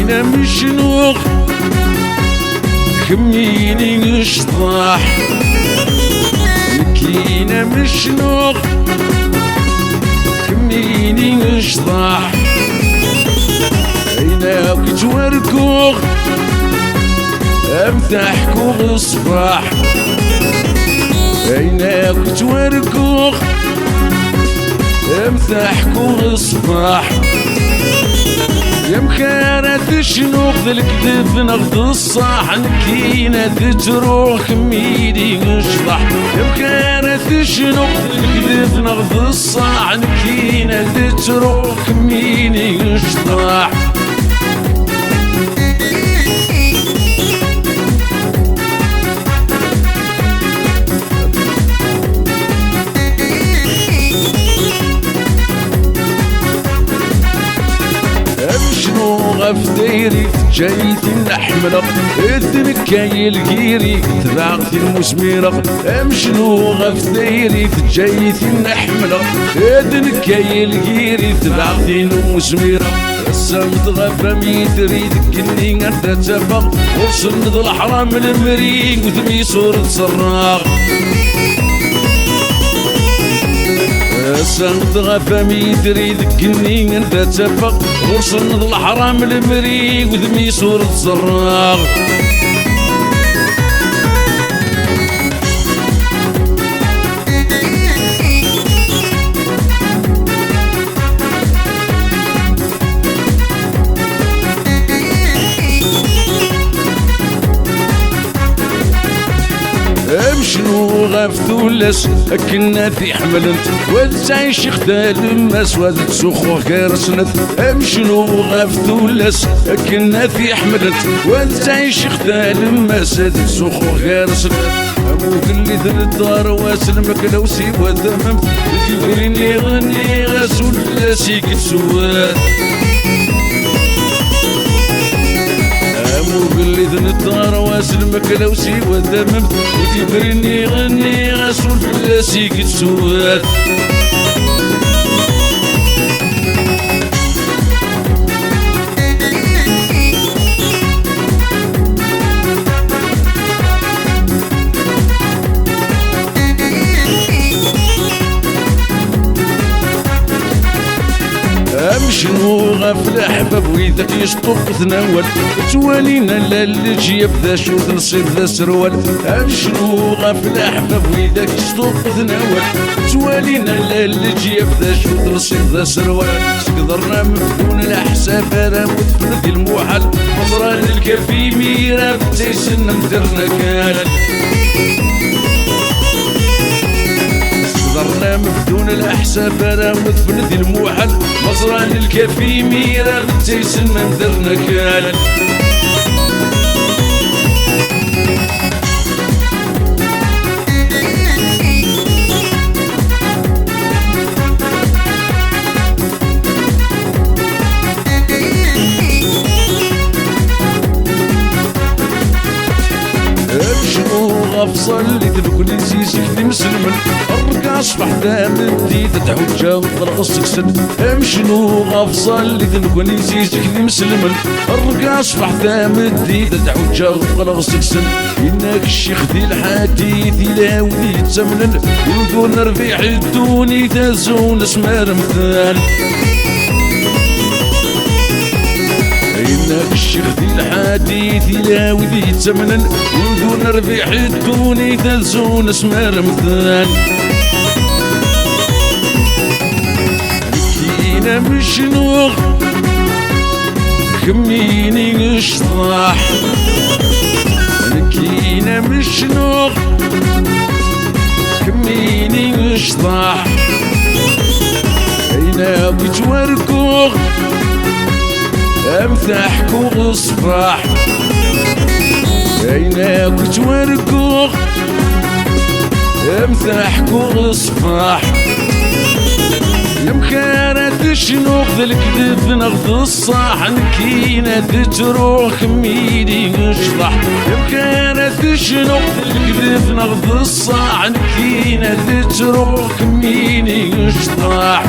كينا مشنوق كميني اشطاح كينا مشنوق كميني اشطاح عيناك توركوغ امتحكوغ الصباح عيناك توركوغ امتحكوغ الصباح يا مخارة شنوق الكذب نغض الصاح نكينا تروح كميدي نشطح يا مخارة شنوق الكذب نغض الصاح نكينا تروح كميدي نشطح غفتيري جايتي نحملق الدنكاي الكيري تبعتي المسميرة امشنو غفتيري جايتي نحملق الدنكاي الكيري تبعتي المسميرة السمت غفا ميتري ذكني انت تفق وصلت الحرام المريق وثمي صورة صراغ السمت غفا ميتري ذكني انت تفق وصلت الحرام المريق وذمي صورة صراغ امشنو غفتو لس كنا في حملنت وزاي شختال الماس وزد سخو غير سنت امشنو غفتو لس كنا في حملنت وزاي شختال الماس وزد سخو غير سنت ابوك اللي ذن الدار واسلمك لو سيبوا ذممت يجبرني غني غسول لاسيك تسوات وقلي ذن الدار واسلمك لو سيوا ذممت وتبرني غني غسول فلاسيك تسوات امشنو غفل احباب ويدك يشطب تناول توالينا للجي يبدا شوط نصيب ذا سروال امشنو غفل احباب ويدك يشطب تناول توالينا للجي يبدا شوط نصيب ذا سروال قدرنا مفتون الاحساف انا متفرد الموحل نظرا للكفي ميرا بتيسن مدرنا كان قدرنا مفتون الاحساف انا مثبت الموحل مصرا للكفي ميرا بتيسن من درنا كان غفصل اللي تبكل نسيسك دي مسلمن الرقاص بحدا مدي تتحوجا وطرقصك سن امشنو غفصل اللي تبكل نسيسك دي مسلمن الرقاص بحدا مدي تتحوجا وطرقصك سن انك الشيخ دي الحديث يلاوي يتسمنن ويقول رفيع الدوني تازون اسمار مثال إنك الشيخ ذي الحديث يلاوي ذي تمنن ودون ربيع الدوني تلزون اسمار مثال كينا مشنوق كميني اشطاح كينا مشنوق كميني اشطاح عيناك توركوغ امتحكوغ الصباح عيناك توركوغ امتحكوغ الصباح يا مخارة شنوق الكذب نغض الصاح نكينا تروح كميدي نشطح يا مخارة شنوق الكذب نغض الصاح نكينا تروح كميدي نشطح